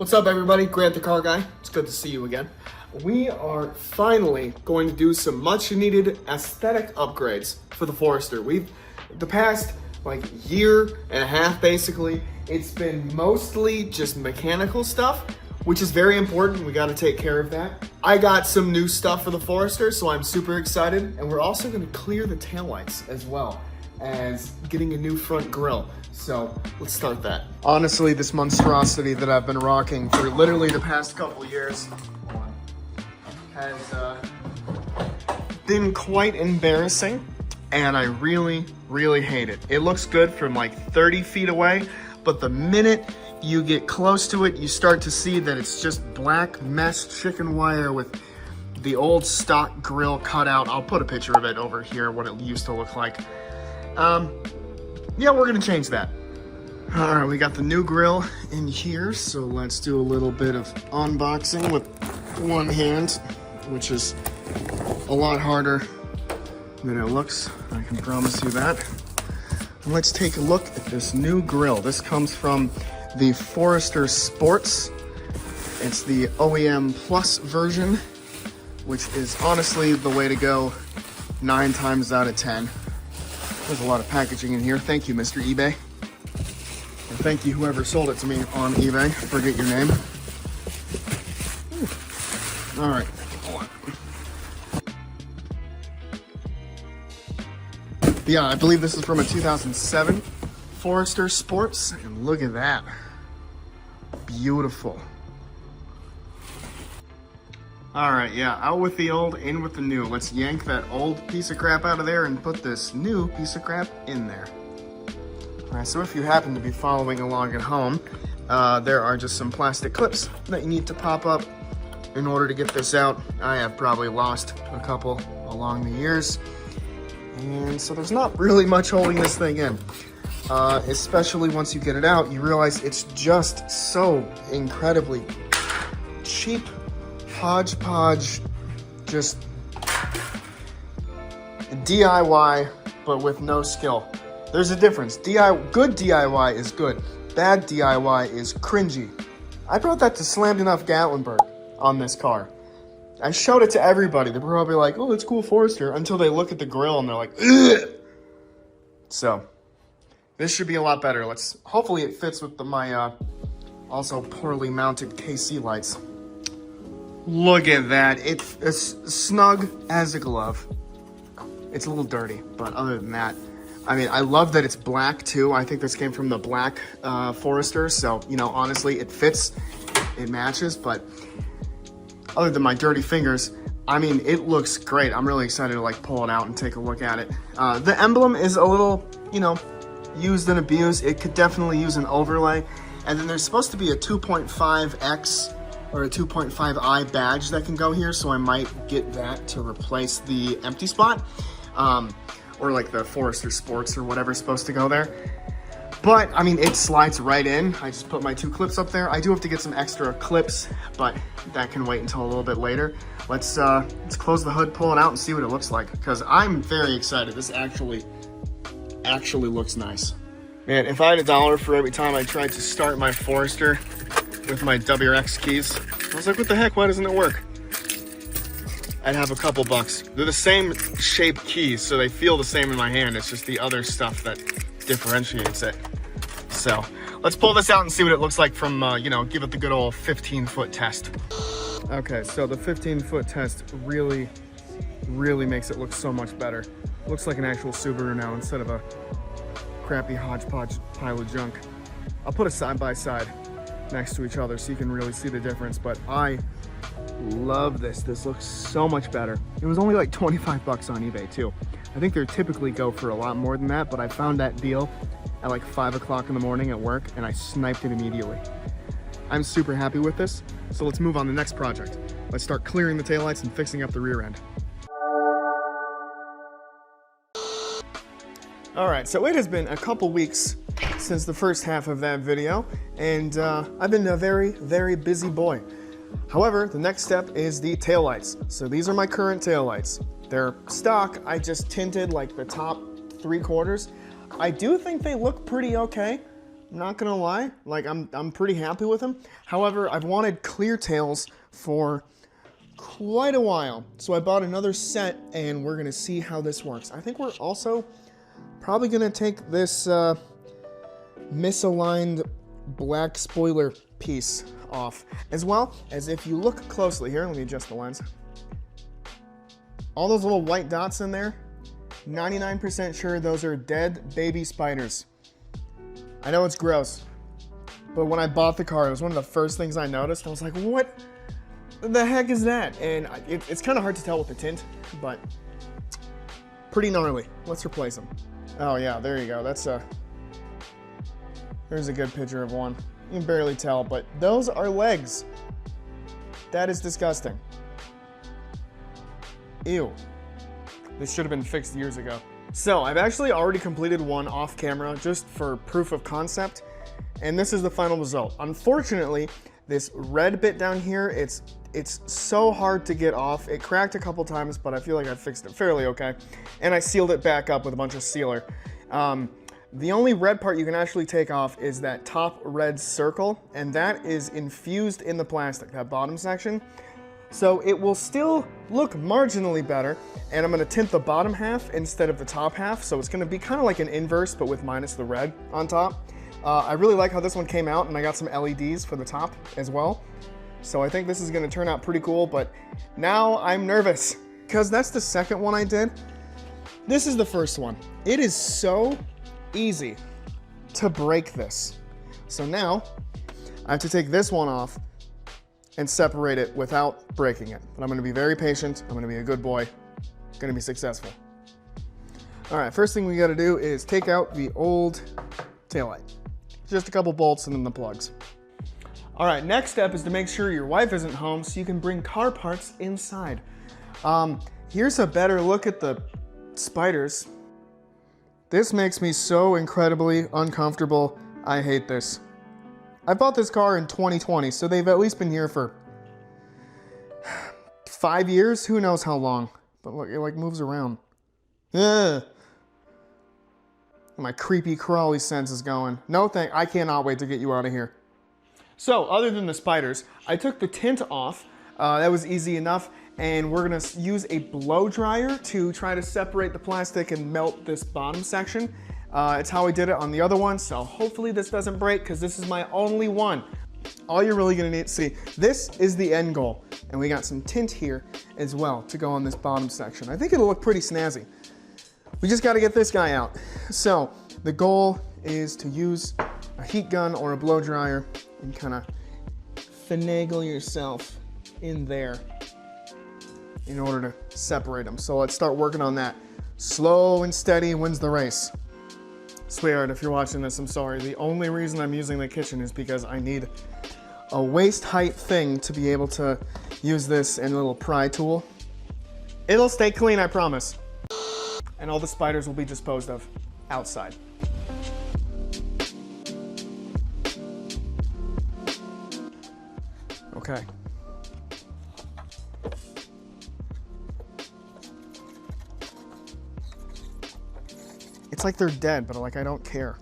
What's up, everybody? Grant the Car Guy. It's good to see you again. We are finally going to do some much needed aesthetic upgrades for the Forester. The past year and a half basically, it's been mostly just mechanical stuff, which is very important. We got to take care of that. I got some new stuff for the Forester, so I'm super excited. And we're also going to clear the taillights as well as getting a new front grille. So let's start that. Honestly, this monstrosity that I've been rocking for literally the past couple years has been quite embarrassing, and I really, really hate it. It looks good from like 30 feet away, but the minute you get close to it, you start to see that it's just black mesh chicken wire with the old stock grill cut out. I'll put a picture of it over here, what it used to look like. Yeah, we're gonna change that. All right, we got the new grill in here, so let's do a little bit of unboxing with one hand, which is a lot harder than it looks, I can promise you that. Let's take a look at this new grill. This comes from the Forester Sports. It's the OEM Plus version, which is honestly the way to go 9 times out of 10. There's a lot of packaging in here. Thank you, Mr. eBay. And thank you, whoever sold it to me on eBay. Forget your name. All right. Yeah, I believe this is from a 2007 Forester Sports. And look at that. Beautiful. All right, yeah, out with the old, in with the new. Let's yank that old piece of crap out of there and put this new piece of crap in there. All right, so if you happen to be following along at home, there are just some plastic clips that you need to pop up in order to get this out. I have probably lost a couple along the years. And so there's not really much holding this thing in. Especially once you get it out, you realize it's just so incredibly cheap. Hodgepodge, just DIY, but with no skill. There's a difference. Good DIY is good. Bad DIY is cringy. I brought that to Slammed Enough Gatlinburg on this car. I showed it to everybody. They were probably like, oh, that's cool, Forester, until they look at the grill and they're like, ugh. So, this should be a lot better. Hopefully it fits with my also poorly mounted KC lights. Look at that. It's snug as a glove. It's a little dirty, but other than that, I mean, I love that it's black too. I think this came from the black Forester, so, you know, honestly, it fits, it matches, but other than my dirty fingers, I mean, it looks great. I'm really excited to pull it out and take a look at it. The emblem is a little, you know, used and abused. It could definitely use an overlay. And then there's supposed to be a 2.5X or a 2.5i badge that can go here, so I might get that to replace the empty spot, or like the Forester Sports or whatever's supposed to go there. But I mean, it slides right in. I just put my 2 clips up there. I do have to get some extra clips, but that can wait until a little bit later. Let's close the hood, pull it out, and see what it looks like, because I'm very excited. This actually looks nice. Man, if I had $1 for every time I tried to start my Forester with my WRX keys, I was like, what the heck, why doesn't it work? I'd have a couple bucks. They're the same shape keys, so they feel the same in my hand. It's just the other stuff that differentiates it. So let's pull this out and see what it looks like from, you know, give it the good old 15-foot test. Okay, so the 15-foot test really makes it look so much better. It looks like an actual Subaru now instead of a crappy hodgepodge pile of junk. I'll put it side by side next to each other so you can really see the difference, but I love this. This looks so much better. It was only like 25 bucks on eBay too. I think they typically go for a lot more than that, but I found that deal at like 5 o'clock in the morning at work and I sniped it immediately. I'm super happy with this, so let's move on to the next project. Let's start clearing the taillights and fixing up the rear end. All right, so it has been a couple weeks since the first half of that video, and I've been a very, very busy boy. However, the next step is the taillights. So these are my current taillights. They're stock. I just tinted like the top 3/4. I do think they look pretty okay. not gonna lie, like I'm pretty happy with them. However, I've wanted clear tails for quite a while. So I bought another set and we're gonna see how this works. I think we're also probably gonna take this misaligned black spoiler piece off, as well as if you look closely here, let me adjust the lens. All those little white dots in there, 99% sure those are dead baby spiders. I know it's gross, but when I bought the car, it was one of the first things I noticed. I was like, what the heck is that? And it's kind of hard to tell with the tint, but pretty gnarly. Let's replace them. Oh yeah, there you go. There's a good picture of one. You can barely tell, but those are legs. That is disgusting. Ew. This should have been fixed years ago. So I've actually already completed one off camera just for proof of concept, and this is the final result. Unfortunately, this red bit down here, it's so hard to get off. It cracked a couple times, but I feel like I fixed it fairly okay. And I sealed it back up with a bunch of sealer. The only red part you can actually take off is that top red circle, and that is infused in the plastic, that bottom section. So it will still look marginally better, and I'm gonna tint the bottom half instead of the top half, so it's gonna be kind of like an inverse, but with minus the red on top. I really like how this one came out, and I got some LEDs for the top as well. So I think this is gonna turn out pretty cool, but now I'm nervous, because that's the second one I did. This is the first one. It is so easy to break this. So now I have to take this one off and separate it without breaking it. But I'm gonna be very patient, I'm gonna be a good boy, gonna be successful. All right, first thing we gotta do is take out the old taillight. Just a couple bolts and then the plugs. All right, next step is to make sure your wife isn't home so you can bring car parts inside. Here's a better look at the spiders. This makes me so incredibly uncomfortable. I hate this. I bought this car in 2020, so they've at least been here for 5 years, who knows how long. But look, it like moves around. Ugh. My creepy crawly sense is going. No thank, I cannot wait to get you out of here. So, other than the spiders, I took the tint off. That was easy enough. And we're gonna use a blow dryer to try to separate the plastic and melt this bottom section. It's how I did it on the other one, so hopefully this doesn't break because this is my only one. All you're really gonna need to see, this is the end goal. And we got some tint here as well to go on this bottom section. I think it'll look pretty snazzy. We just gotta get this guy out. So the goal is to use a heat gun or a blow dryer and kind of finagle yourself in there in order to separate them. So let's start working on that. Slow and steady wins the race. Sweetheart, if you're watching this, I'm sorry. The only reason I'm using the kitchen is because I need a waist height thing to be able to use this and a little pry tool. It'll stay clean, I promise. And all the spiders will be disposed of outside. Okay. It's like they're dead, but like I don't care.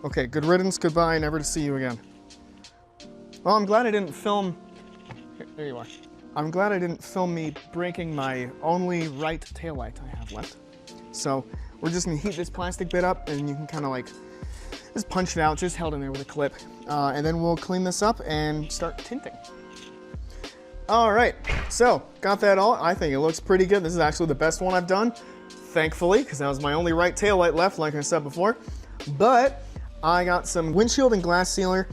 Okay, good riddance, goodbye, never to see you again. Well, I'm glad I didn't film... There you are. I'm glad I didn't film me breaking my only right taillight I have left. So we're just gonna heat this plastic bit up and you can kind of like just punch it out, just held in there with a clip. And then we'll clean this up and start tinting. All right, so got that all. I think it looks pretty good. This is actually the best one I've done, thankfully, because that was my only right taillight left, like I said before. But I got some windshield and glass sealer.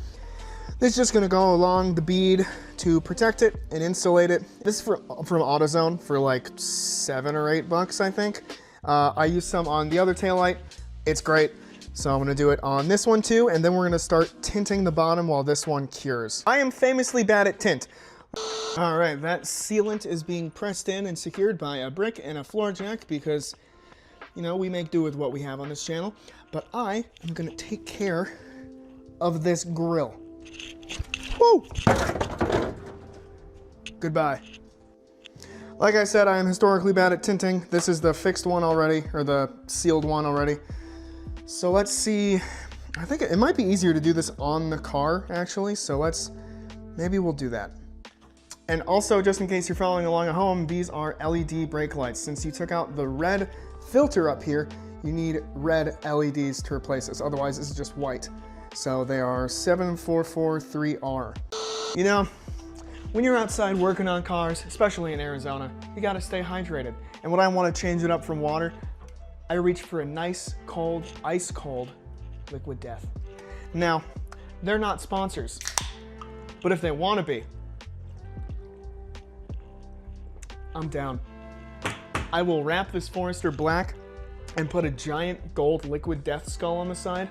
This is just gonna go along the bead to protect it and insulate it. This is from AutoZone for like $7 or $8, I think. I used some on the other taillight. It's great. So I'm gonna do it on this one too, and then we're gonna start tinting the bottom while this one cures. I am famously bad at tint. All right, that sealant is being pressed in and secured by a brick and a floor jack because, you know, we make do with what we have on this channel. But I am gonna take care of this grill. Woo! Goodbye. Like I said, I am historically bad at tinting. This is the fixed one already, or the sealed one already. So let's see I think it might be easier to do this on the car, actually, so maybe we'll do that. And also, just in case you're following along at home, these are LED brake lights. Since you took out the red filter up here, you need red LEDs to replace this. Otherwise, this is just white. So they are 7443R. You know, when you're outside working on cars, especially in Arizona, you gotta stay hydrated. And when I wanna change it up from water, I reach for a nice, cold, ice cold Liquid Death. Now, they're not sponsors, but if they wanna be, I'm down. I will wrap this Forester black and put a giant gold Liquid Death skull on the side.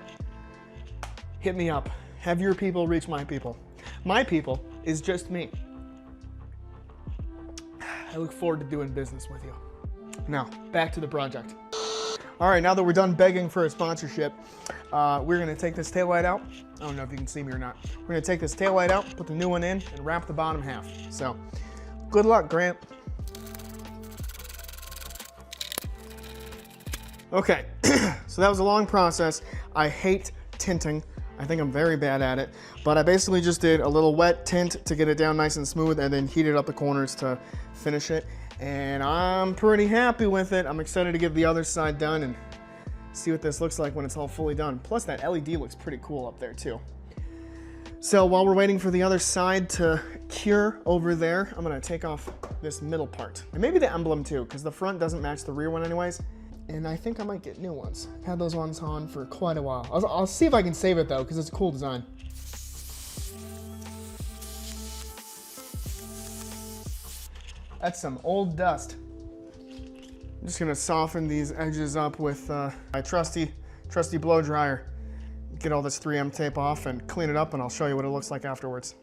Hit me up. Have your people reach my people. My people is just me. I look forward to doing business with you. Now, back to the project. All right, now that we're done begging for a sponsorship, we're gonna take this taillight out. I don't know if you can see me or not. We're gonna take this taillight out, put the new one in, and wrap the bottom half. So, good luck, Grant. Okay, so that was a long process. I hate tinting. I think I'm very bad at it, but I basically just did a little wet tint to get it down nice and smooth and then heated up the corners to finish it. And I'm pretty happy with it. I'm excited to get the other side done and see what this looks like when it's all fully done. Plus that LED looks pretty cool up there too. So while we're waiting for the other side to cure over there, I'm gonna take off this middle part. And maybe the emblem too, because the front doesn't match the rear one anyways. And I think I might get new ones. I've had those ones on for quite a while. I'll see if I can save it though, because it's a cool design. That's some old dust. I'm just gonna soften these edges up with my trusty blow dryer. Get all this 3M tape off and clean it up, and I'll show you what it looks like afterwards.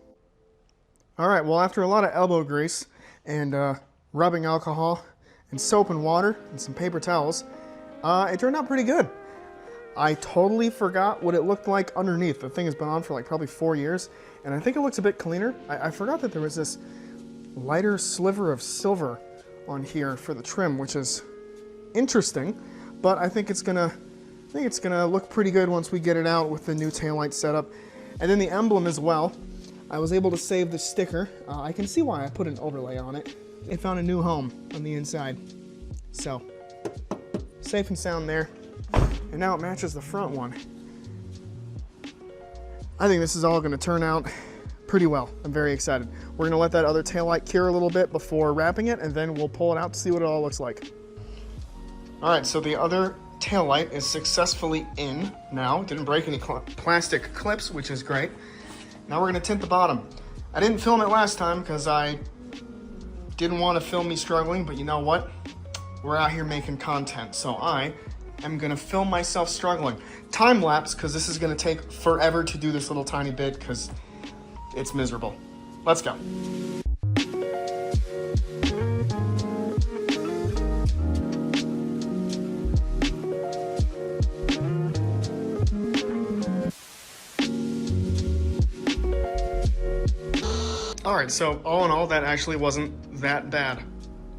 All right, well, after a lot of elbow grease and rubbing alcohol and soap and water and some paper towels, it turned out pretty good. I totally forgot what it looked like underneath. The thing has been on for like probably 4 years, and I think it looks a bit cleaner. I forgot that there was this lighter sliver of silver on here for the trim, which is interesting, but I think it's gonna look pretty good once we get it out with the new taillight setup. And then the emblem as well. I was able to save the sticker. I can see why I put an overlay on it. It found a new home on the inside. So, safe and sound there. And now it matches the front one. I think this is all gonna turn out pretty well. I'm very excited. We're gonna let that other taillight cure a little bit before wrapping it, and then we'll pull it out to see what it all looks like. All right, so the other taillight is successfully in now. Didn't break any plastic clips, which is great. Now we're gonna tint the bottom. I didn't film it last time because I didn't want to film me struggling, but you know what? We're out here making content, so I am gonna film myself struggling. Time lapse, because this is gonna take forever to do this little tiny bit because it's miserable. Let's go. All right, so all in all, that actually wasn't that bad.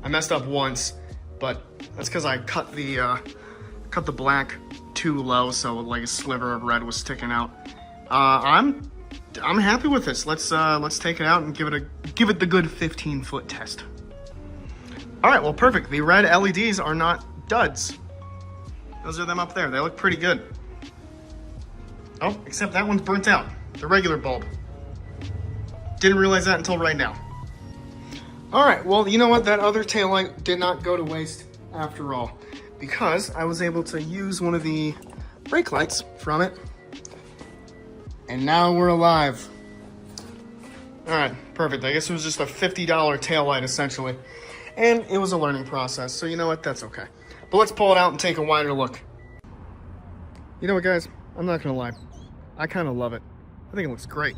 I messed up once, but that's because I cut the black too low, so like a sliver of red was sticking out. I'm happy with this. Let's take it out and give it the good 15-foot test. All right, well, perfect. The red LEDs are not duds. Those are them up there. They look pretty good. Oh, except that one's burnt out. The regular bulb. Didn't realize that until right now. All right, well, you know what? That other taillight did not go to waste after all, because I was able to use one of the brake lights from it. And now we're alive. All right, perfect. I guess it was just a $50 taillight essentially. And it was a learning process, so you know what? That's okay. But let's pull it out and take a wider look. You know what, guys? I'm not gonna lie. I kind of love it. I think it looks great.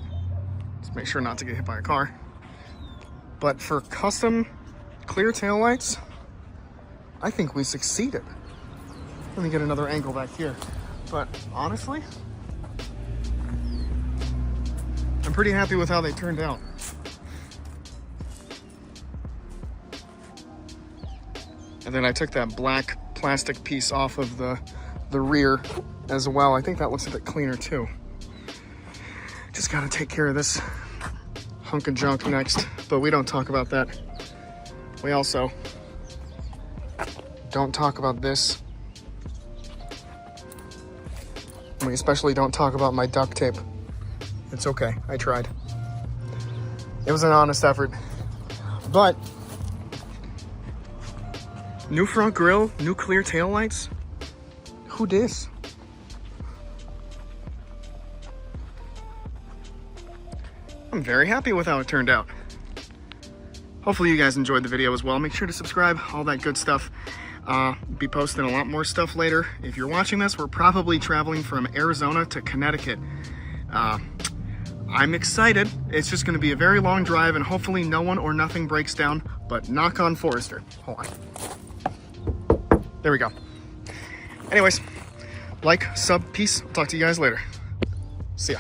Just make sure not to get hit by a car. But for custom clear taillights, I think we succeeded. Let me get another angle back here. But honestly, I'm pretty happy with how they turned out. And then I took that black plastic piece off of the rear as well. I think that looks a bit cleaner too. Just gotta take care of this hunk of junk next, but we don't talk about that. We also don't talk about this. We especially don't talk about my duct tape. It's okay, I tried. It was an honest effort. But new front grille, new clear taillights. Who dis? I'm very happy with how it turned out. Hopefully you guys enjoyed the video as well. Make sure to subscribe, all that good stuff. Be posting a lot more stuff later. If you're watching this, we're probably traveling from Arizona to Connecticut. I'm excited. It's just going to be a very long drive, and hopefully no one or nothing breaks down, but knock on Forester. Hold on. There we go. Anyways, like, sub, peace. I'll talk to you guys later. See ya.